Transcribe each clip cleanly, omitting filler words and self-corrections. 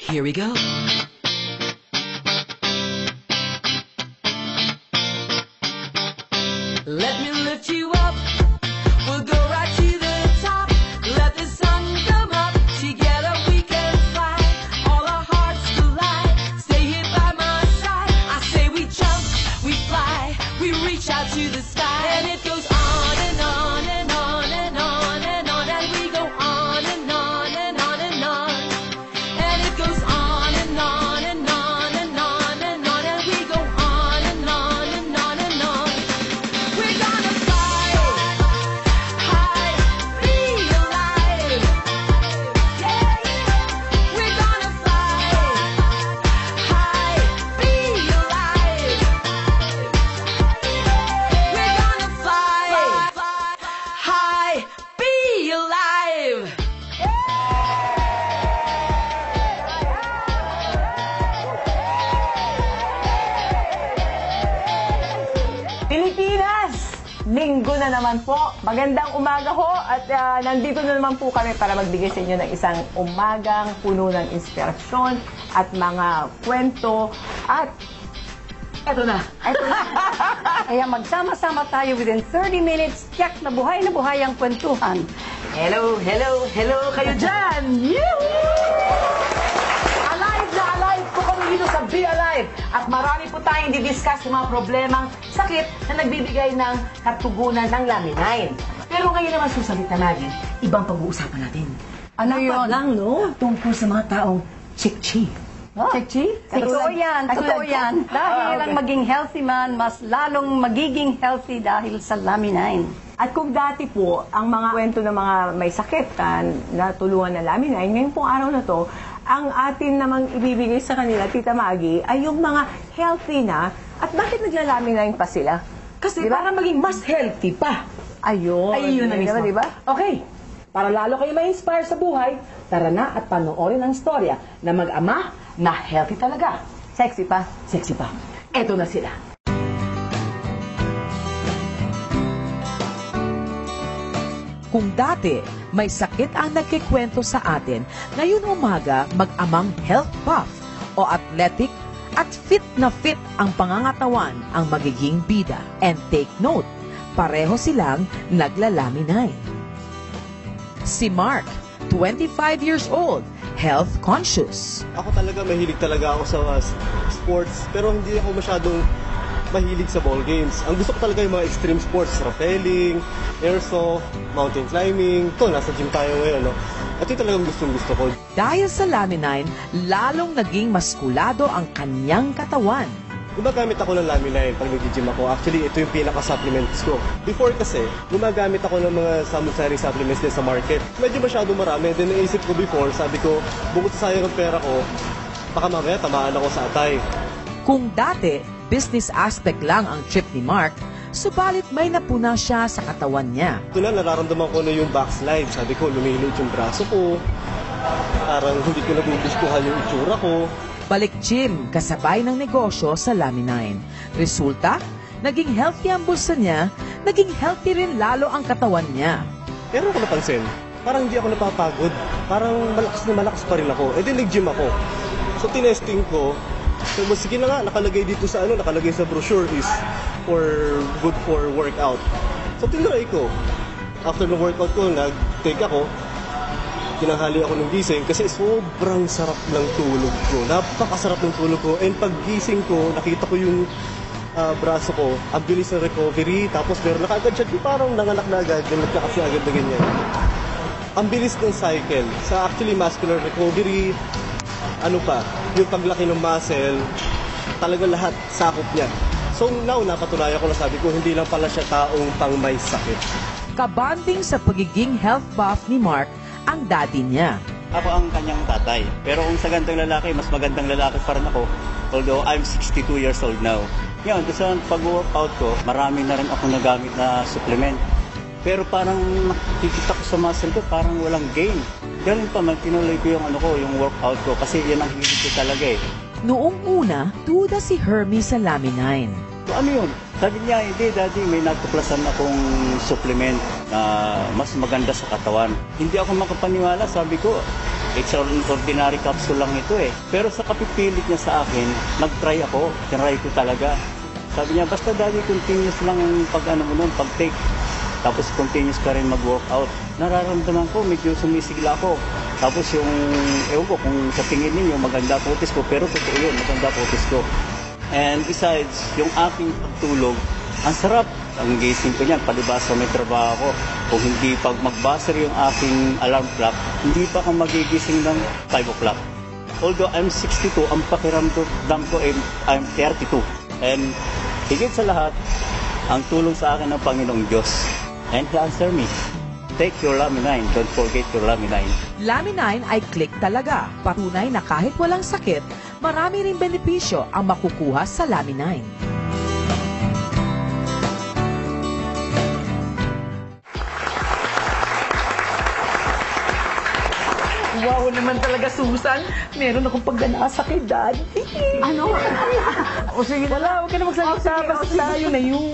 Here we go. Let me lift you up. We'll go right to the top. Let the sun come up. Together we can fly. All our hearts collide. Stay here by my side. I say we jump, we fly, we reach out to the sky. And it goes on and on and on and on and on. And we go on and on and on and on. And it goes on and on and on and on and on. And we go on and on and on and on. We're gonna fly high, be alive. Yeah, we're gonna fly high, be alive. We're gonna fly high, be alive. Pilipinas! Linggo na naman po. Magandang umaga ho at nandito na naman po kami para magbigay sa inyo ng isang umagang puno ng inspirasyon at mga kwento at eto na. Kaya magsama-sama tayo within 30 minutes, tiyak na buhay ang kwentuhan. Hello, hello, hello kayo dyan! Alive na alive po kami dito sa Be Alive. At marami po tayong didiscuss ng mga problemang sakit na nagbibigay ng katugunan ng laminain. Pero ngayon naman susalit na natin, ibang pag-uusapan natin. Ano Dapat yun? lang, no? Tungkol sa mga taong chik-chi. Chikchi? Totoo yan. Dahil ang maging healthy man, mas lalong magiging healthy dahil sa laminain. At kung dati po, ang mga kwento ng mga may sakit na tulungan ng laminain, ngayon pong araw na to, ang atin namang ibibigay sa kanila, Tita Maggie, ay yung mga healthy na. At bakit naglalaminain pa sila? Kasi Diba? para maging mas healthy pa. Ayun. Ayun na mismo. Diba? Okay, para lalo kayo ma-inspire sa buhay, tara na at panoorin ang storya na mag-ama na healthy talaga. Sexy pa. Sexy pa. Eto na sila. Kung dati, may sakit ang nagkikwento sa atin, ngayon umaga mag-amang health buff o athletic at fit ang pangangatawan ang magiging bida. And take note, pareho silang naglalaminay. Si Mark, 25 years old, health conscious. Ako talaga, mahilig talaga ako sa sports, pero hindi ako masyadong mahilig sa ball games. Ang gusto ko talaga yung mga extreme sports, rappelling, airsoft, mountain climbing. Ito, nasa gym tayo ngayon, no? At ito talagang gusto ko. Dahil sa laminain, lalong naging maskulado ang kanyang katawan. Gumagamit ako ng laminain pag nag-gym ako. Actually, ito yung pinaka-supplements ko. Before kasi, gumagamit ako ng mga samsari supplements din sa market. Medyo masyado marami. Then naisip ko before, sabi ko, bukod sa sayang ang pera ko, baka mamaya tamaan ako sa atay. Kung dati, business aspect lang ang trip ni Mark, subalit may napuna siya sa katawan niya. Ito na, nararamdaman ko na yung backslide. Sabi ko, lumilot yung braso ko. Parang hindi ko nagugustuhan yung itsura ko. Balik gym, kasabay ng negosyo sa laminain. Resulta, naging healthy ang bulsa niya, naging healthy rin lalo ang katawan niya. Pero ako napansin, parang hindi ako napapagod. Parang malakas na malakas pa rin ako. E di nag-gym ako. So tinesting ko, so, sige na nga, nakalagay dito sa nakalagay sa brochure is good for workout. So tinry ko. After ng workout ko, nag-take ako. Tinanghali ako ng gising kasi sobrang sarap ng tulog ko. Napakasarap ng tulog ko. And pag gising ko, nakita ko yung braso ko. Ang bilis ng recovery. Tapos meron na kaagad siya. Parang nanganak na agad. Nagkakasi agad na ganyan. Ang bilis ng cycle. Sa actually muscular recovery, yung paglaki ng muscle, talaga lahat sakop niya. So now, napatunayan ko na sabi ko, hindi lang pala siya taong pang may sakit. Kabanding sa pagiging health buff ni Mark, ang daddy niya. Ako ang kanyang tatay. Pero kung sa gandang lalaki, mas magandang lalaki pa rin ako. Although I'm 62 years old now. Ngayon, sa pag-workout ko, marami na rin ako nagamit na supplement. Pero parang nakikita ko sa muscle ko, parang walang gain. Ganun pa man, tinuloy ko yung workout ko kasi yan ang hilig ko talaga eh. Noong una, duda si Hermie sa laminain. So, ano yun? Sabi niya, hindi daddy, may natuklasan akong supplement na mas maganda sa katawan. Hindi ako makapaniwala, sabi ko, It's an ordinary capsule lang ito eh. Pero sa kapipilit niya sa akin, nag-try ako. Tinry ko talaga. Sabi niya, basta daddy, continuous lang ang pag-take. Tapos continuous ka rin mag-workout. Nararamdaman ko, medyo sumisigla ako. Tapos yung, ewan ko, kung sa tingin ninyo, maganda putis ko. Pero totoo yun, maganda putis ko. And besides, yung aking pagtulog, ang sarap. Ang gising ko niyan, palibasa may trabaho ko. Kung hindi pag mag-buzzer yung aking alarm clock, hindi pa ako magigising ng 5 o'clock. Although I'm 62, ang pakiramdam ko ay I'm 32. And higit sa lahat, ang tulong sa akin ng Panginoong Diyos. And He answered me. Take your Laminine. Don't forget your Laminine. Laminine ay click talaga. Patunay na kahit walang sakit, marami ring benepisyo ang makukuha sa Laminine. Wow naman talaga, Susan. Meron akong pagganasa kay Daddy. Ano? O sige, wala. Huwag ka na magsalita. Basta tayo na yung...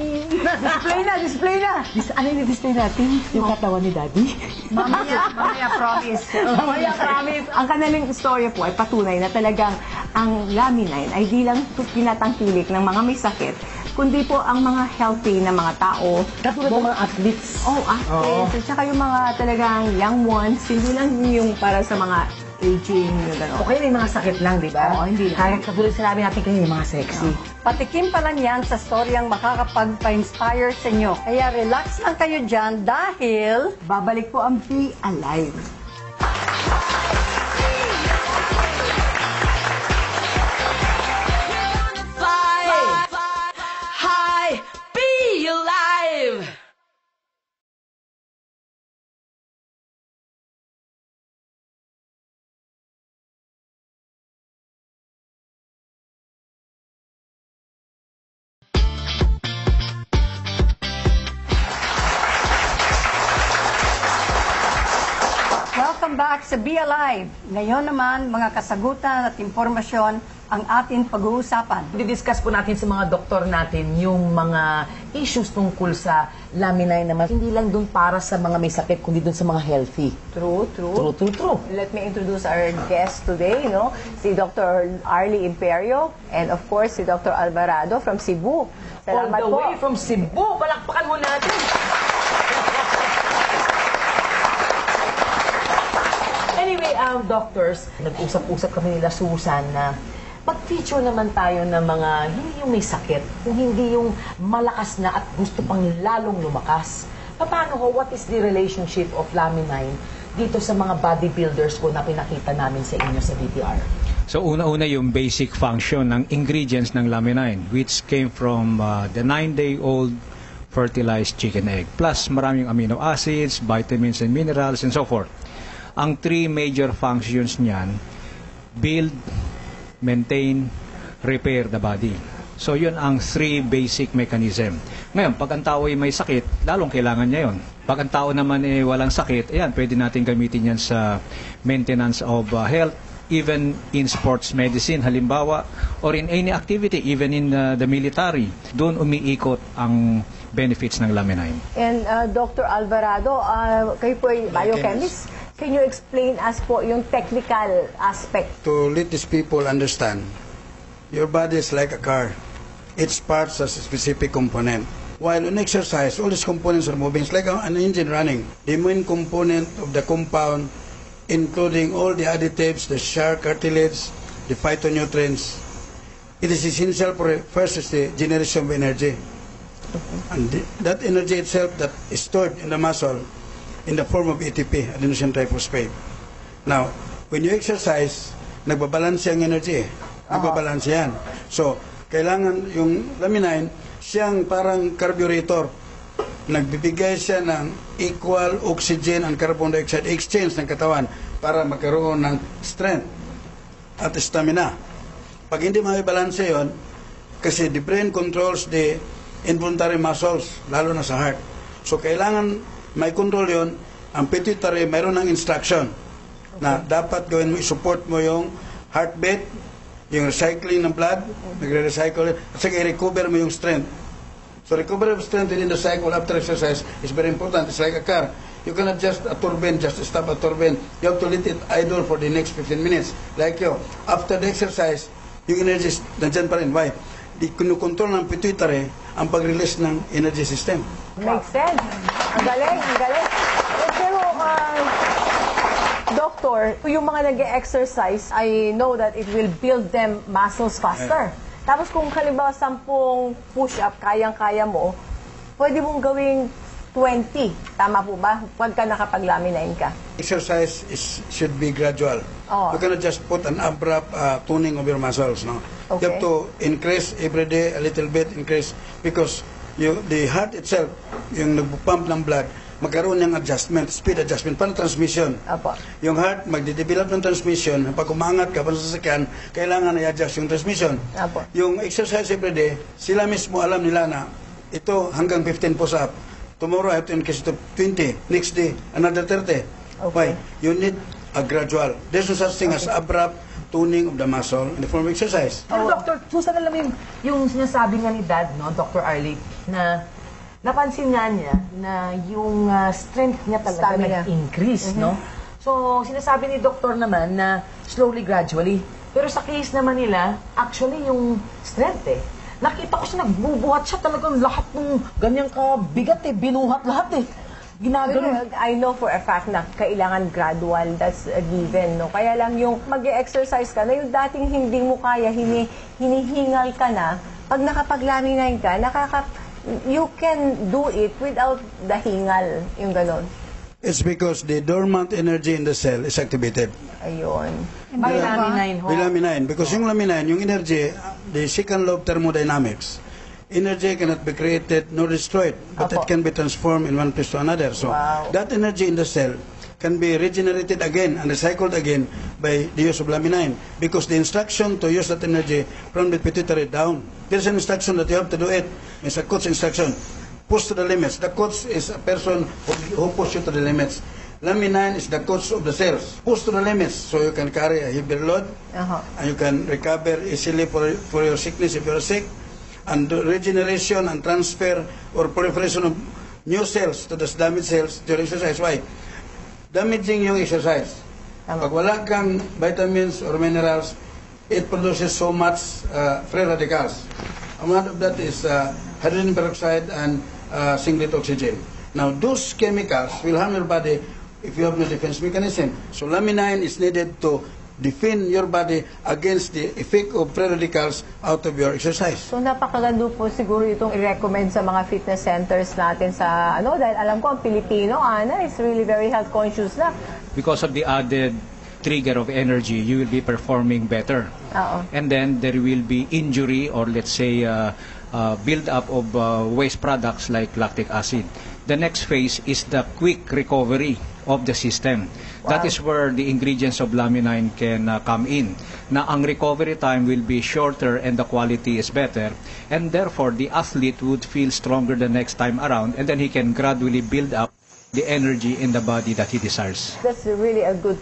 Display na! Ano yung display natin? Yung katawan ni Daddy? Mamaya promise. Mamaya, promise. Ang kanilang istorya po ay patunay na talagang ang Laminine ay di lang pinatangkilik ng mga may sakit, kundi po ang mga healthy na mga tao. Katulad ng mga athletes. Athletes. At saka yung mga talagang young ones, hindi lang yung para sa mga aging, yung gano'n. Okay, may mga sakit lang, di ba? Oo, hindi lang. Kaya katulad sinabi natin kanina, yung mga sexy. Patikim pa lang yan sa storyang makakapagpa-inspire sa inyo. Kaya relax lang kayo dyan dahil... Babalik po ang Be Alive. Fly high, be alive. Welcome back sa Be Alive. Ngayon naman, mga kasagutan at impormasyon ang ating pag-uusapan. Didiscuss po natin sa mga doktor natin yung mga issues tungkol sa Laminine naman. Hindi lang dun para sa mga may sakit, kundi dun sa mga healthy. True. True. Let me introduce our guest today, si Dr. Arlie Imperio and of course si Dr. Alvarado from Cebu. Salamat All the po. way from Cebu. Palakpakan mo natin. Anyway, doctors, nag-usap-usap kami nila Susan na mag-feature naman tayo ng mga hindi yung may sakit, kung hindi yung malakas na at gusto pang lalong lumakas. Paano ho, what is the relationship of Laminine dito sa mga bodybuilders ko na pinakita namin sa inyo sa BTR? So una-una yung basic function ng ingredients ng Laminine, which came from the 9-day-old fertilized chicken egg. Plus maraming amino acids, vitamins and minerals and so forth. Ang 3 major functions niyan, build, maintain, repair the body. So yun ang 3 basic mechanism. Ngayon, pag ang tao ay may sakit, lalong kailangan niya yun. Pag ang tao naman ay walang sakit, ayan, pwede natin gamitin yan sa maintenance of health, even in sports medicine, halimbawa, or in any activity, even in the military. Doon umiikot ang benefits ng Laminine. And Dr. Alvarado, kayo po ay biochemist. Can you explain us po yung technical aspect? To let these people understand, your body is like a car. Each part has a specific component. While in exercise, all these components are moving. It's like an engine running. The main component of the compound, including all the additives, the shark cartilage, the phytonutrients, it is essential for first is the generation of energy. And that energy itself that is stored in the muscle in the form of ATP, adenosine triphosphate. Now, when you exercise, nagbabalanse ang energy. Nagbabalanse yan. So, kailangan yung Laminine, siyang parang carburetor. Nagbibigay siya ng equal oxygen and carbon dioxide exchange ng katawan para magkaroon ng strength at stamina. Pag hindi mabibalanse yon, kasi the brain controls the involuntary muscles, lalo na sa heart. So, kailangan may control yon. Ang pituitary, mayroon ng instruction na dapat gawin mo, i-support mo yung heartbeat, yung recycling ng blood, nagre-recycle, at saka i-recover mo yung strength. So recovery of strength within the cycle after exercise is very important. It's like a car. You cannot just a turbine, just stop a turbine. You have to let it idle for the next 15 minutes. Like you, after the exercise, yung energy nandyan pa rin. Why? Di kinukontrol ng pituitary ang pag-release ng energy system. Makes sense. Ang galing, ang galing. Pero, Doctor, yung mga nag-exercise, I know that it will build them muscles faster. Tapos kung halimbawa 10 push-up, kayang-kaya mo, pwede mong gawing 20. Tama po ba? Pagka nakapag-laminine ka. Exercise should be gradual. Oh. You cannot just put an abrupt tuning of your muscles. No? Okay. You have to increase every day a little bit, increase, because the heart itself, yung nagpupump ng blood, magkaroon ng adjustment, speed adjustment, para transmission. Apo. Yung heart, magde-develop ng transmission. Pag umangat ka, pag sasakyan, kailangan i-adjust yung transmission. Apo. Yung exercise every day, sila mismo alam nila na ito hanggang 15 push-up. Tomorrow I have to increase to 20. Next day, another 30. Why? You need a gradual. There's no such thing as abrupt tuning of the muscle in the form of exercise. Pero Dr. Susan, alam mo yung sinasabi nga ni Dad, no, Dr. Arlie, na napansin nga niya na yung strength niya talaga Stamina. nag-increase, no? So, sinasabi ni Doktor naman na slowly, gradually. Pero sa case naman nila, actually yung strength nakita ko siya nagbubuhat siya talagang lahat ng ganyang kabigat binuhat lahat ginagano. I know for a fact na kailangan gradual, that's a given, no? Kaya lang yung mag-exercise ka na yung dating hindi mo kaya, hinihingal ka na, pag nakapag-laminine ka, you can do it without the hingal, yung ganon. It's because the dormant energy in the cell is activated. Ayun. By laminine ho. By laminine. Because yung laminine, yung energy, the second law of thermodynamics, energy cannot be created nor destroyed, but Apo. it can be transformed in one place to another. So Wow. that energy in the cell can be regenerated again and recycled again by the use of laminine. Because the instruction to use that energy from the pituitary down, there's an instruction that you have to do it. It's a coach instruction. Push to the limits. The coach is a person who pushes you to the limits. Laminine is the coach of the cells. Push to the limits so you can carry a heavier load and you can recover easily for your sickness if you're sick. And the regeneration and transfer or proliferation of new cells to the damaged cells during exercise. Why? Damaging yung exercise. Pag wala kang vitamins or minerals, it produces so much free radicals. Amount of that is hydrogen peroxide and singlet oxygen. Now, those chemicals will harm your body if you have no defense mechanism. So, laminine is needed to defend your body against the effect of free radicals out of your exercise. So napakaganda po siguro itong i-recommend sa mga fitness centers natin sa dahil alam ko ang Pilipino, is really very health conscious na. Because of the added trigger of energy, you will be performing better. And then there will be injury or let's say build up of waste products like lactic acid. The next phase is the quick recovery of the system. That is where the ingredients of laminine can come in. Na ang recovery time will be shorter and the quality is better, and therefore the athlete would feel stronger the next time around, and then he can gradually build up the energy in the body that he desires. That's really a good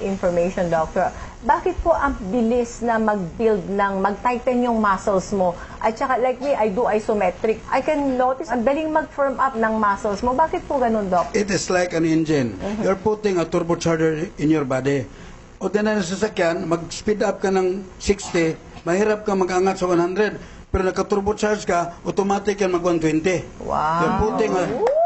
information, Doctor. Bakit po ang bilis na mag-build mag-tighten yung muscles mo? At saka like me, I do isometric. I can notice, ang daling mag-firm up ng muscles mo. Bakit po ganun, Doc? It is like an engine. You're putting a turbocharger in your body. O din na sasakyan, mag-speed up ka ng 60, mahirap ka mag-angat sa 100. Pero naka-turbocharge ka, automatic yan mag-120. Wow. You're putting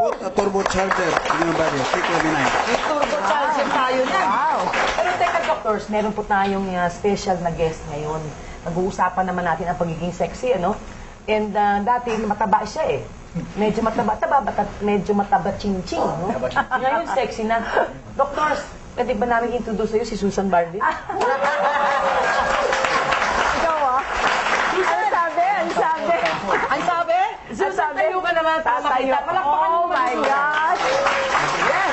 put a turbocharger in your body. Take laminine. May turbocharger tayo na. Wow. Pero teka, doctors, meron po tayong special na guest ngayon. Nag-uusapan naman natin ang pagiging sexy, And dati mataba siya Medyo mataba-taba, medyo mataba-ching-ching, Ngayon sexy na. Doctors, pwede ba namin introduce sa'yo si Susan Bardin? Ikaw, Ano sabi? Ang sabi? Susan, tayo ka naman. Tatayo. Oh my gosh. Yes.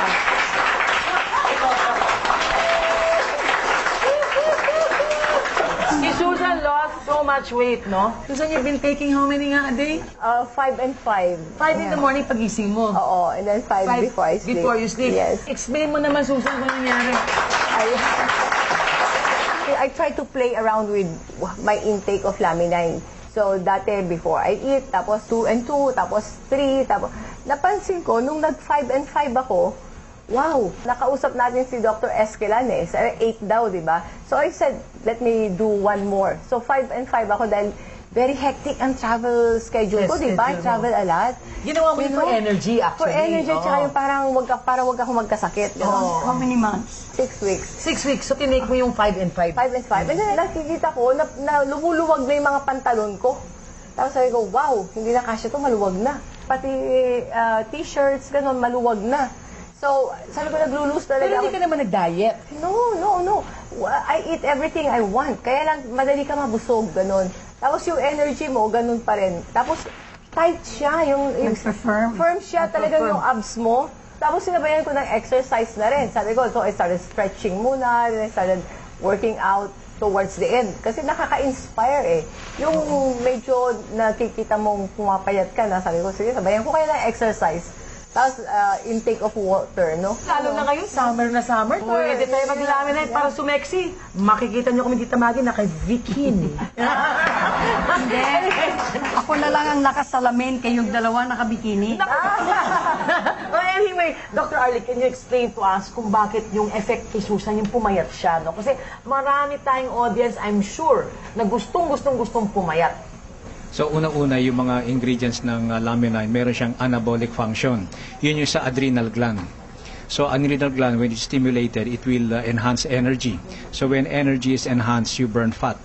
Si Susan lost so much weight, no? Susan, you've been taking how many nga a day? 5 and 5. 5 in the morning pagising mo. Oo, and then 5 before I sleep. Before you sleep? Yes. Explain mo naman, Susan, kung nangyari. I try to play around with my intake of laminine. So, dati before I eat, tapos 2 and 2, tapos 3, tapos... Napansin ko, nung nag 5 and 5 ako, wow, nakausap natin si Dr. Esquilan eh. 8 daw, di ba? So, I said, let me do 1 more. So, 5 and 5 ako dahil very hectic ang travel schedule ko, di ba? I travel a lot. Ginawa mo yun for energy, actually. For energy, tsaka yung parang wag ako magkasakit. How many months? 6 weeks. 6 weeks, so tinake mo yung 5 and 5. 5 and 5. And then nakikita ko na lumuluwag na yung mga pantalon ko. Tapos sabi ko, wow, hindi na kasya to, maluwag na. Pati t-shirts, ganun, maluwag na. So, sabi ko, naglulus talaga. Pero hindi ka naman nag-diet. No. I eat everything I want. Kaya lang, madali ka mabusog, ganun. Tapos yung energy mo, ganun pa rin. Tapos, tight siya. Firm siya talaga yung abs mo. Tapos, sinabayan ko ng exercise na rin. Sabi ko, so I started stretching muna, then I started working out towards the end. Kasi nakaka-inspire eh. Yung medyo nakikita mong pumapayat ka na, sabi ko, sige, sabayan ko kayo ng exercise. Tapos, intake of water, no? Lalo na ngayon, summer na summer. Pwede tayo mag-laminate para sumexy. Makikita niyo kung hindi Maggie naka-bikini. Hindi. Ako na lang ang nakasalamin, kayong dalawa nakabikini. Well, anyway, Dr. Arlie, can you explain to us kung bakit yung effect kay Susan yung pumayat siya, no? Kasi marami tayong audience, I'm sure, na gustong pumayat. So una-una yung mga ingredients ng laminine, meron siyang anabolic function. Yun yung sa adrenal gland. So adrenal gland, when it's stimulated, it will enhance energy. So when energy is enhanced, you burn fat.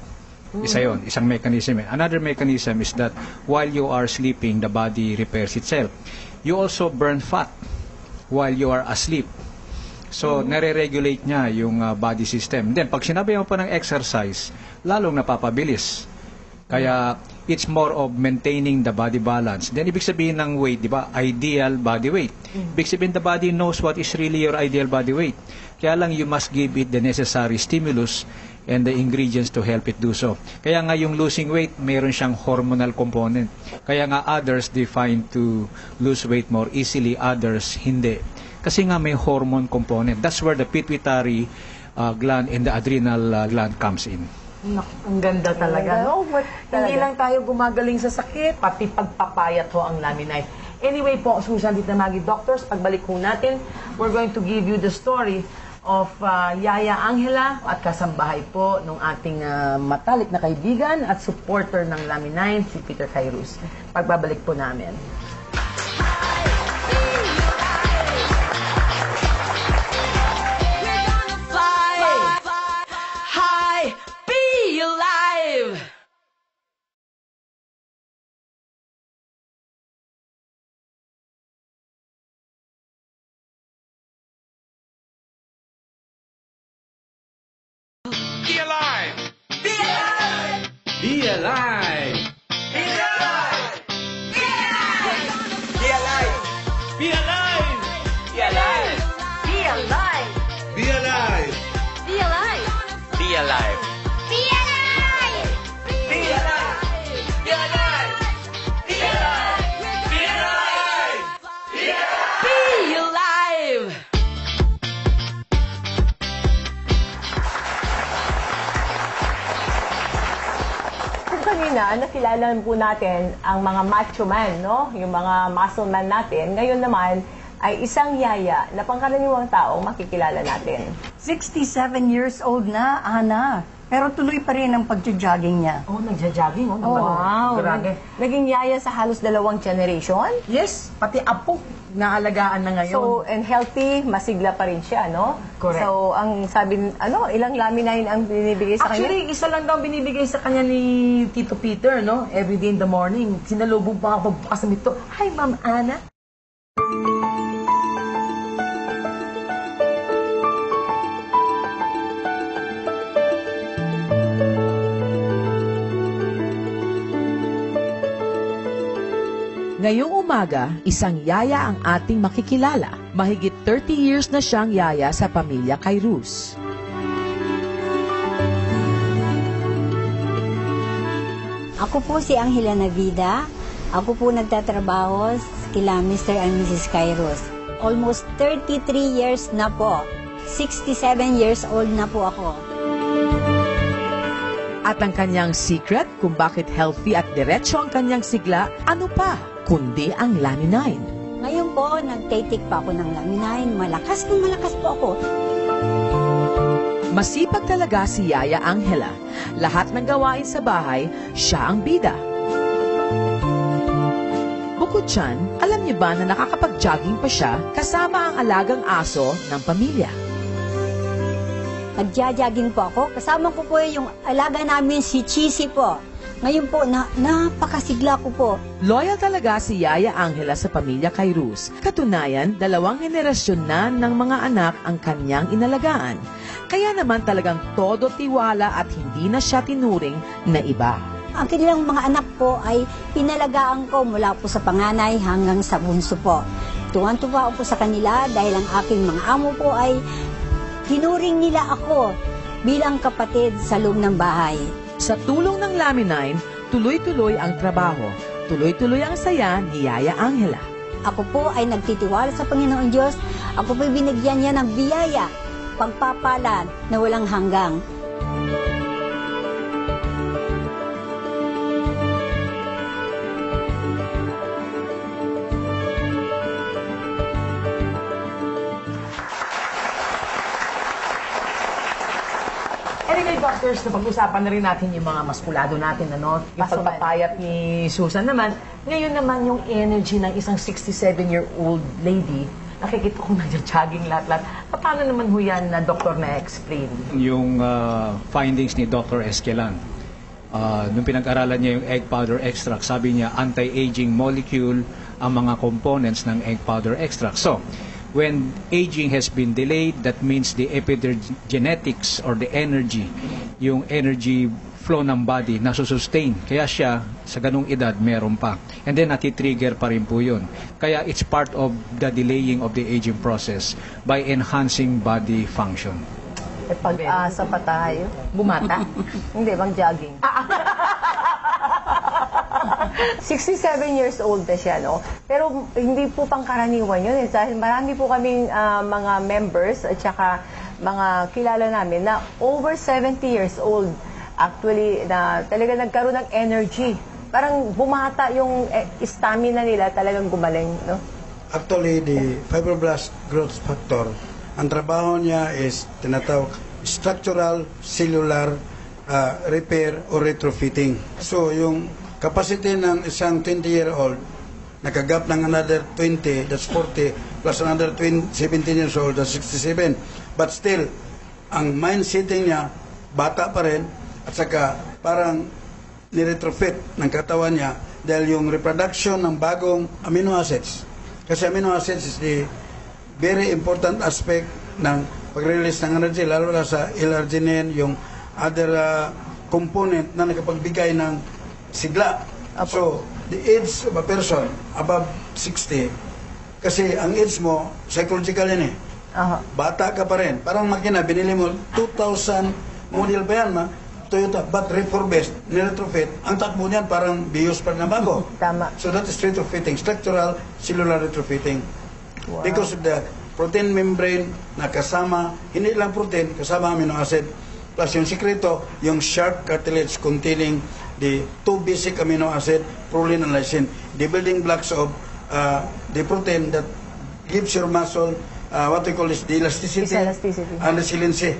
Isa yun, isang mechanism. Another mechanism is that while you are sleeping, the body repairs itself. You also burn fat while you are asleep. So, nare-regulate niya yung body system. Then, pag sinabi mo pa ng exercise, lalong napapabilis. Kaya, it's more of maintaining the body balance. Then, ibig sabihin ng weight, di ba? Ideal body weight. Ibig sabihin, the body knows what is really your ideal body weight. Kaya lang, you must give it the necessary stimulus and the ingredients to help it do so. Kaya nga, yung losing weight, mayroon siyang hormonal component. Kaya nga, others, they find to lose weight more easily, others, hindi. Kasi nga, may hormone component. That's where the pituitary gland and the adrenal gland comes in. Ang ganda talaga. No? Hindi lang tayo gumagaling sa sakit, pati pagpapayat ho ang laminite. Anyway po, Susan Tita Maggie, doctors, pagbalik ho natin, we're going to give you the story of Yaya Angela at kasambahay po ng ating matalik na kaibigan at supporter ng laminine, si Peter Kairos. Pagbabalik po namin. Be alive! Be alive! Be alive! Be alive! Be alive! Be alive! Be alive! Be alive! Be alive! Be alive! Be alive! Be alive! Be alive! Be alive! Be alive! Be alive! Be alive! Kanina, nakilala po natin ang mga macho man, no? Yung mga muscle man natin. Ngayon naman, ay isang yaya na pangkaraniwang tao makikilala natin. 67 years old na, Ana. Pero tuloy pa rin ang pagja-jogging niya. Oh, nagja-jogging. Oh, Wow! Grabe. Naging yaya sa halos 2 generation. Yes, pati apo, naalagaan na ngayon. So, and healthy, masigla pa rin siya, no? Correct. So, ang sabi, ilang laminine ang binibigay sa kanya? Actually, isa lang daw binibigay sa kanya ni Tito Peter, no? Every day in the morning. Sinalubong pa ako pagbukas ng ito. Hi, Ma'am Ana. Ngayong umaga, isang yaya ang ating makikilala. Mahigit 30 years na siyang yaya sa pamilya Kairos. Ako po si Angela Navida. Ako po nagtatrabaho kila Mr. and Mrs. Kairos. Almost 33 years na po. 67 years old na po ako. At ang kanyang secret kung bakit healthy at diretso ang kanyang sigla, ano pa kundi ang Laminin. Ngayon po, nagtitake pa ako ng Laminin. Malakas po ako. Masipag talaga si Yaya Angela. Lahat ng gawain sa bahay, siya ang bida. Bukod dyan, alam niyo ba na nakakapag-jogging pa siya kasama ang alagang aso ng pamilya? Nagja-jogging po ako. Kasama ko po yung alaga namin, si Chisi po. Ngayon po, napakasigla ko po. Loyal talaga si Yaya Angela sa pamilya Cairuz. Katunayan, 2 henerasyon na ng mga anak ang kanyang inalagaan. Kaya naman talagang todo tiwala at hindi na siya tinuring na iba. Ang kanilang mga anak po ay pinalagaan ko mula po sa panganay hanggang sa bunso po. Tuwan-tuwa po sa kanila dahil ang aking mga amo po ay tinuring nila ako bilang kapatid sa loob ng bahay. Sa tulong ng Laminin, tuloy-tuloy ang trabaho. Tuloy-tuloy ang saya ni Yaya Angela. Ako po ay nagtitiwala sa Panginoon Diyos. Ako po binigyan niya ng biyaya, pagpapalad na walang hanggang. Anyway, doctors, napag-usapan na rin natin yung mga maskulado natin, ano? Yung pagpapayat ni Susan naman. Ngayon naman yung energy ng isang 67-year-old lady, nakikita ko nag-jogging lahat-lahat. Paano naman ho yan na doktor na-explain? Yung findings ni Dr. Esquelan, nung pinag-aralan niya yung egg powder extract, sabi niya anti-aging molecule ang mga components ng egg powder extract. So, when aging has been delayed, that means the epigenetics or the energy, yung energy flow ng body, nasusustain. Kaya siya, sa ganung edad, meron pa. And then, nati-trigger pa rin po yun. Kaya it's part of the delaying of the aging process by enhancing body function. Pag-asa pa tayo. Bumata? Hindi, bang jogging. 67 years old na siya, no? Pero hindi po pangkaraniwan yun. Dahil marami po kaming mga members at saka mga kilala namin na over 70 years old. Actually, na talaga nagkaroon ng energy. Parang bumata yung stamina nila, talagang gumaling, no? Actually, the fibroblast growth factor, ang trabaho niya is tinatawag structural cellular repair or retrofitting. So, yung capacity ng isang 20-year-old, nakagap ng another 20, that's 40, plus another 17 years old, that's 67. But still, ang mind-setting niya, bata pa rin, at saka parang niretrofit ng katawan niya dahil yung reproduction ng bagong amino acids. Kasi amino acids is the very important aspect ng pag-release ng energy, lalo na sa L-arginine, yung other component na nakapagbigay ng sigla. So, the age of a person above 60, kasi ang age mo, psychological yan eh. Bata ka pa rin. Parang makina, binili mo, 2000 model ba yan, Toyota, but refurbished, niretrofit, ang takbo niyan parang bios pa na bago. Tama. So that is retrofitting, structural cellular retrofitting. Wow. Because of the protein membrane na kasama, hindi lang protein, kasama amino acid, plus yung sikreto, yung sharp cartilage containing the 2 basic amino acid, proline and lysine, the building blocks of the protein that gives your muscle what we call is the elasticity, and resiliency.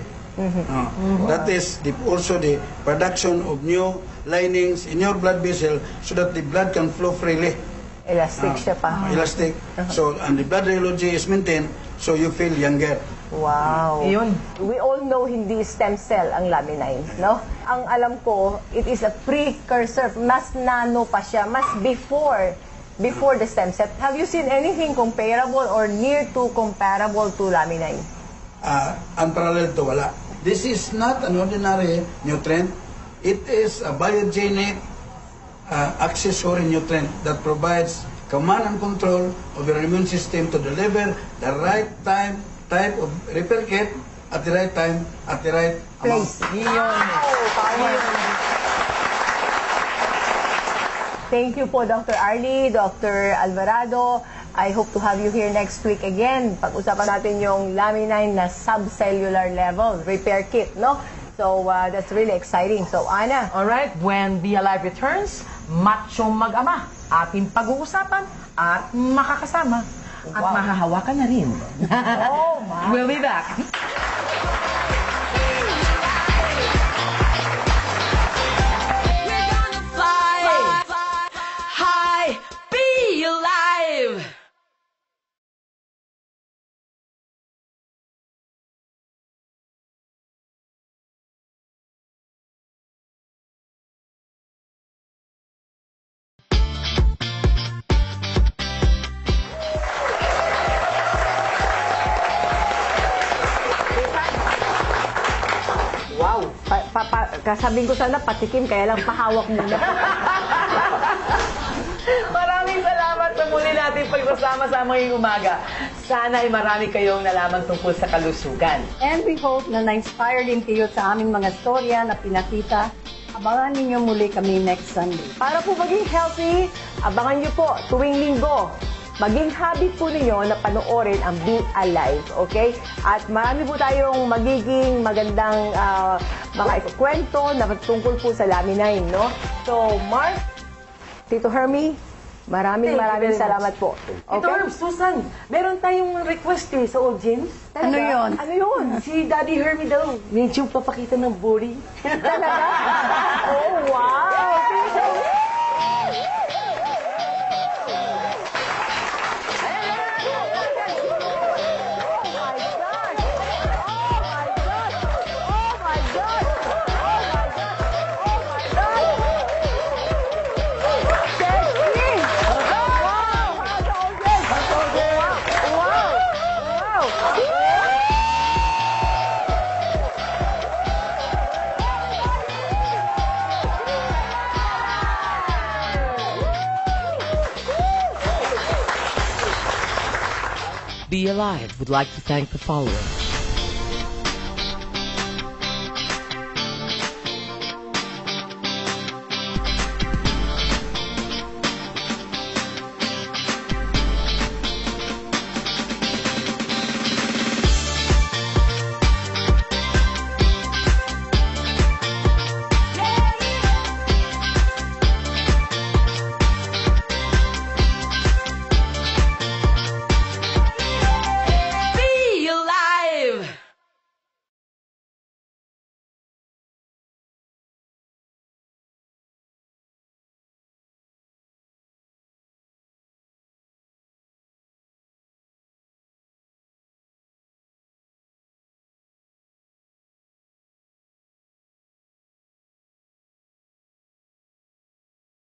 That is also the production of new linings in your blood vessel so that the blood can flow freely. Elastic siya pa. Elastic. So, and the blood rheology is maintained so you feel younger. Wow. Yun. We all know hindi stem cell ang Laminin, no? Ang alam ko, it is a precursor. Mas nano pa siya, mas before the stem cell. Have you seen anything comparable or near to comparable to Laminin? Unparalleled to wala. This is not an ordinary nutrient. It is a biogenic accessory nutrient that provides command and control of your immune system to deliver the right type of repair kit at the right time, at the right Place. amount. Thank you po, Dr. Arlie, Dr. Alvarado. I hope to have you here next week again. Pag-usapan natin yung Laminin na subcellular level repair kit, no? So, that's really exciting. So, Ana, Alright, when Be Alive returns, machong mag-ama, ating pag-uusapan at makakasama. At mahahawakan na rin. oh, my. We'll be back. We're gonna fly high, be alive. Wow. Kasabihin ko sana patikim, kaya lang pahawak muna. Maraming salamat sa muli natin pagsasama-sama ngayong umaga. Sana ay marami kayong nalaman tungkol sa kalusugan. And we hope na na-inspire din kayo sa aming mga storya na pinakita. Abangan ninyo muli kami next Sunday. Para po maging healthy, abangan niyo po tuwing linggo. Maging habit po ninyo na panoorin ang Be Alive, okay? At marami po tayong magiging magandang mga ikukwento na tungkol po sa Laminine, no? So, Mark, Tito Hermie, maraming salamat po. Ito, Herb, Susan, meron tayong request sa audience. Ano yun? Ano yun? Si Daddy Hermie daw, medyo papakita ng body. Talaga? Oh, wow! Be Alive would like to thank the following: